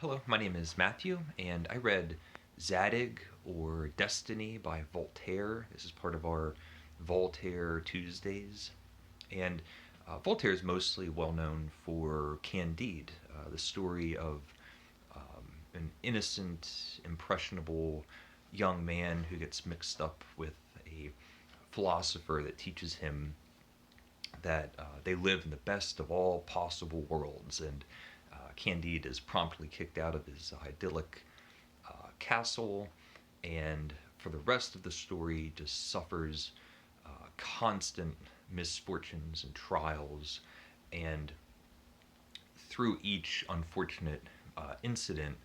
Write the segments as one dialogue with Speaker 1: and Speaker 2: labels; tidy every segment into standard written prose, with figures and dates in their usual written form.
Speaker 1: Hello, my name is Matthew, and I read Zadig or Destiny by Voltaire. This is part of our Voltaire Tuesdays. And Voltaire is mostly well known for Candide, the story of an innocent, impressionable young man who gets mixed up with a philosopher that teaches him that they live in the best of all possible worlds. And Candide is promptly kicked out of his idyllic castle, and for the rest of the story, just suffers constant misfortunes and trials. And through each unfortunate incident,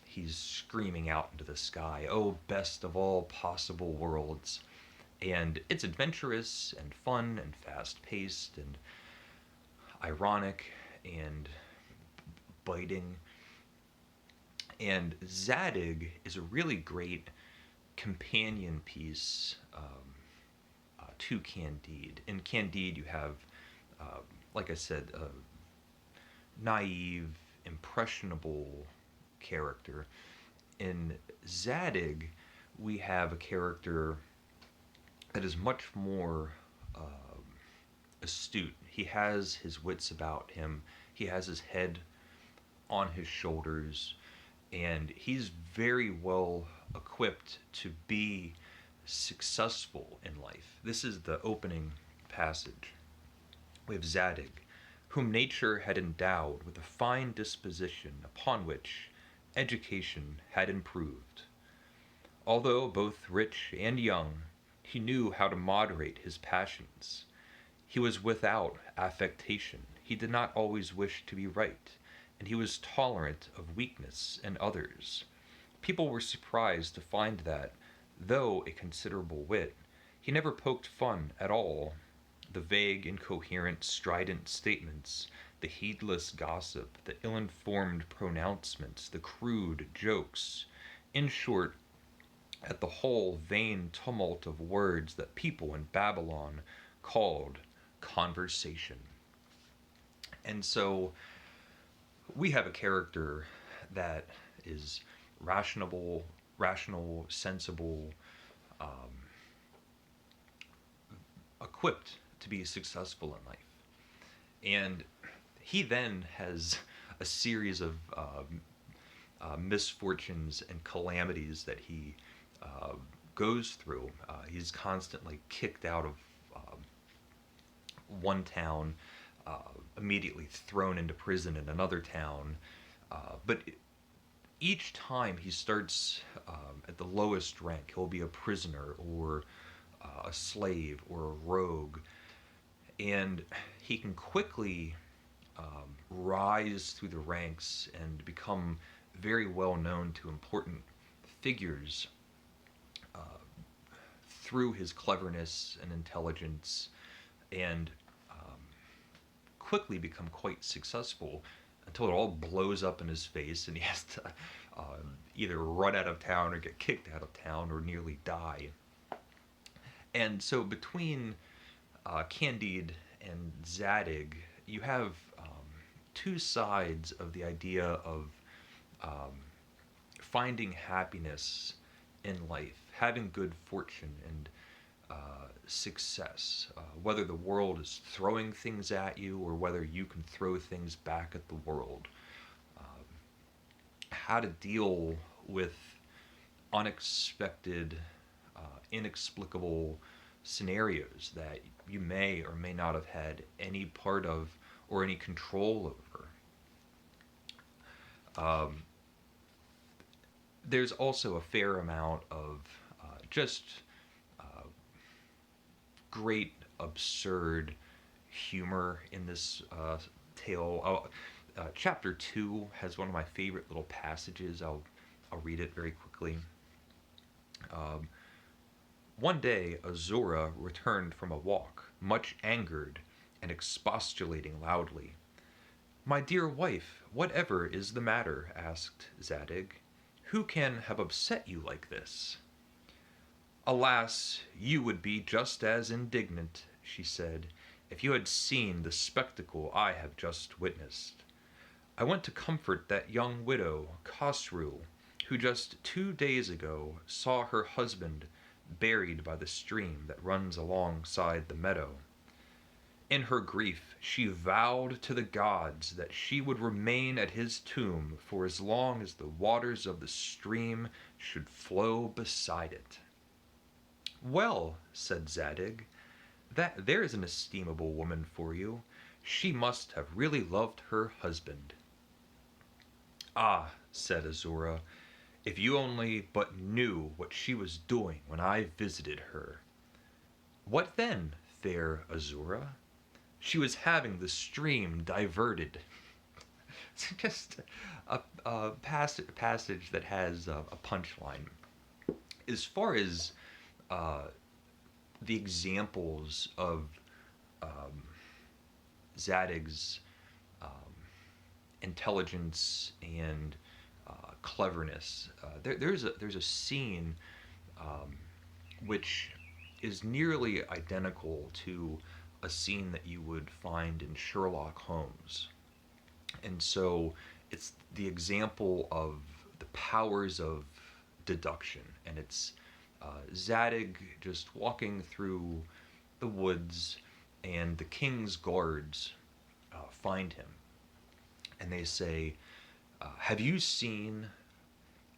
Speaker 1: he's screaming out into the sky, "Oh, best of all possible worlds!" And it's adventurous and fun and fast paced and ironic and biting. And Zadig is a really great companion piece to Candide. In Candide, you have, uh, like I said, a naive, impressionable character. In Zadig, we have a character that is much more astute. He has his wits about him, he has his head on his shoulders, and he's very well equipped to be successful in life. This is the opening passage. We have Zadig, whom nature had endowed with a fine disposition upon which education had improved. Although both rich and young, he knew how to moderate his passions. He was without affectation. He did not always wish to be right, and he was tolerant of weakness in others. People were surprised to find that, though a considerable wit, he never poked fun at all. The vague, incoherent, strident statements, the heedless gossip, the ill informed pronouncements, the crude jokes, in short, at the whole vain tumult of words that people in Babylon called conversation. And so we have a character that is rational, sensible, equipped to be successful in life. And he then has a series of misfortunes and calamities that he uh, goes through. He's constantly kicked out of one town, immediately thrown into prison in another town. But each time he starts at the lowest rank, he'll be a prisoner or a slave or a rogue, and he can quickly rise through the ranks and become very well known to important figures through his cleverness and intelligence, and quickly become quite successful until it all blows up in his face and he has to either run out of town or get kicked out of town or nearly die. And so between Candide and Zadig, you have two sides of the idea of um, finding happiness in life, having good fortune and success, whether the world is throwing things at you or whether you can throw things back at the world. How to deal with unexpected, inexplicable scenarios that you may or may not have had any part of or any control over. There's also a fair amount of just great, absurd humor in this tale. Chapter 2 has one of my favorite little passages. I'll read it very quickly. Um, One day, Azora returned from a walk, much angered and expostulating loudly. "My dear wife, whatever is the matter?" asked Zadig. "Who can have upset you like this?" "Alas, you would be just as indignant," she said, "if you had seen the spectacle I have just witnessed. I went to comfort that young widow, Khosru, who just 2 days ago saw her husband buried by the stream that runs alongside the meadow. In her grief, she vowed to the gods that she would remain at his tomb for as long as the waters of the stream should flow beside it. Well, said Zadig, that there is an estimable woman for you. She must have really loved her husband. Ah, said Azura, if you only but knew what she was doing when I visited her. What then, fair Azura? She was having the stream diverted. It's just a passage that has a punchline. As far as uh, the examples of um, Zadig's um, intelligence and cleverness, there's a scene um, which is nearly identical to a scene that you would find in Sherlock Holmes. And so it's the example of the powers of deduction. And it's Zadig just walking through the woods, and the king's guards find him. And they say, have you seen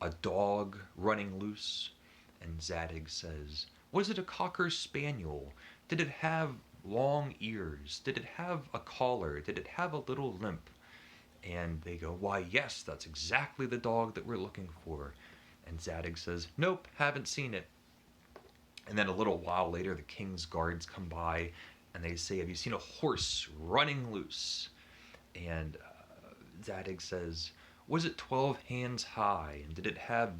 Speaker 1: a dog running loose? And Zadig says, was it a cocker spaniel? Did it have long ears? Did it have a collar? Did it have a little limp? And they go, why, yes, that's exactly the dog that we're looking for. And Zadig says, nope, haven't seen it. And then a little while later, the king's guards come by and they say, have you seen a horse running loose? And Zadig says, was it 12 hands high? And did it have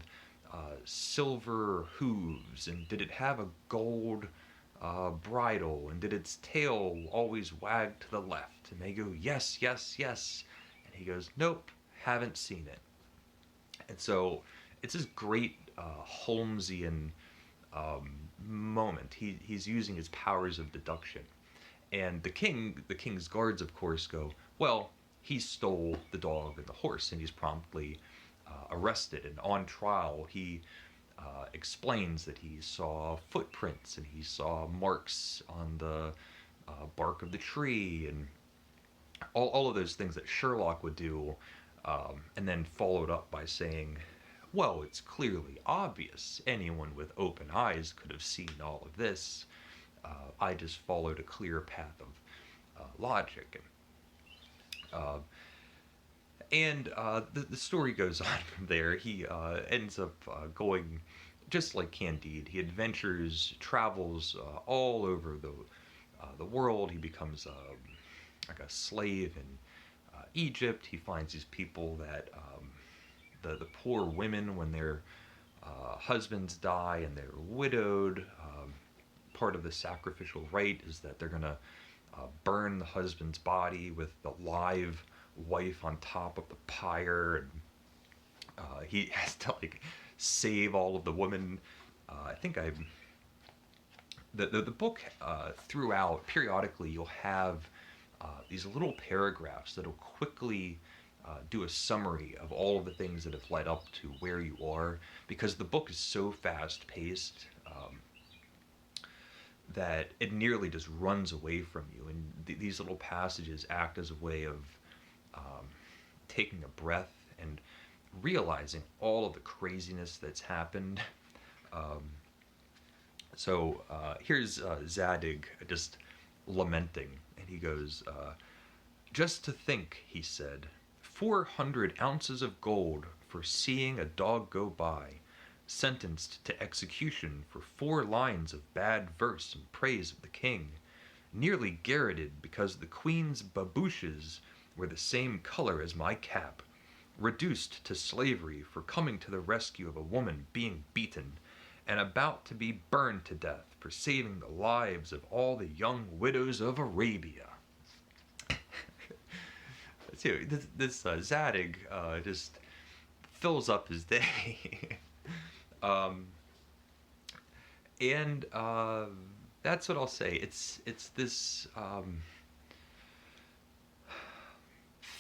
Speaker 1: silver hooves? And did it have a gold bridle? And did its tail always wag to the left? And they go, yes, yes, yes. And he goes, nope, haven't seen it. And so it's this great Holmesian moment. He's using his powers of deduction. And the king's guards, of course, go, well, he stole the dog and the horse, and he's promptly arrested. And on trial, he explains that he saw footprints and he saw marks on the bark of the tree and all of those things that Sherlock would do, and then followed up by saying, well, it's clearly obvious. Anyone with open eyes could have seen all of this. I just followed a clear path of logic. Uh, and the story goes on from there. He ends up going just like Candide. He adventures, travels all over the world. He becomes like a slave in Egypt. He finds these people that the poor women, when their husbands die and they're widowed, part of the sacrificial rite is that they're gonna burn the husband's body with the live wife on top of the pyre, and he has to like save all of the women. I think I the book throughout periodically you'll have these little paragraphs that'll quickly do a summary of all of the things that have led up to where you are, because the book is so fast paced that it nearly just runs away from you. And these little passages act as a way of taking a breath and realizing all of the craziness that's happened. So here's Zadig just lamenting, and he goes, just to think, he said, 400 ounces of gold for seeing a dog go by, sentenced to execution for 4 lines of bad verse in praise of the king, nearly garroted because the queen's babouches were the same color as my cap, reduced to slavery for coming to the rescue of a woman being beaten, and about to be burned to death for saving the lives of all the young widows of Arabia. So this Zadig just fills up his day. um, and that's what I'll say. It's this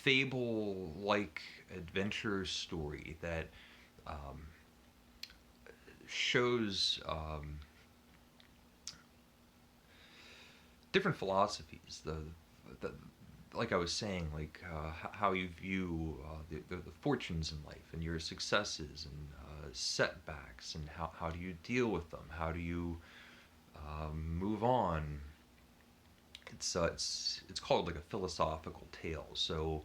Speaker 1: fable-like adventure story that um, shows different philosophies. The like I was saying, like how you view the fortunes in life and your successes and setbacks, and how do you deal with them? How do you move on? It's called like a philosophical tale. So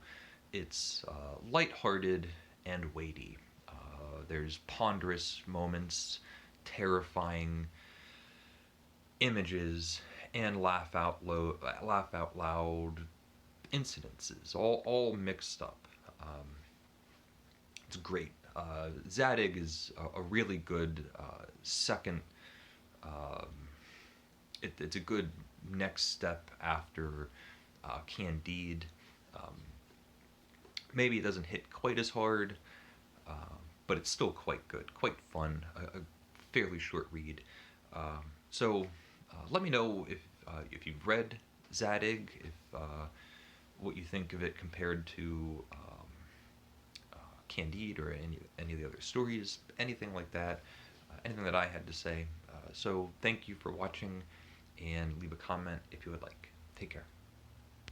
Speaker 1: it's lighthearted and weighty. There's ponderous moments, terrifying images, and laugh out loud incidences, all mixed up. Um, it's great. Zadig is a really good second. Um, it's a good next step after Candide. Um, Maybe it doesn't hit quite as hard, uh, but it's still quite good, quite fun. A fairly short read. So let me know if you've read Zadig, if what you think of it compared to Candide or any of the other stories, anything like that, anything that I had to say. So thank you for watching, and leave a comment if you would like. Take care.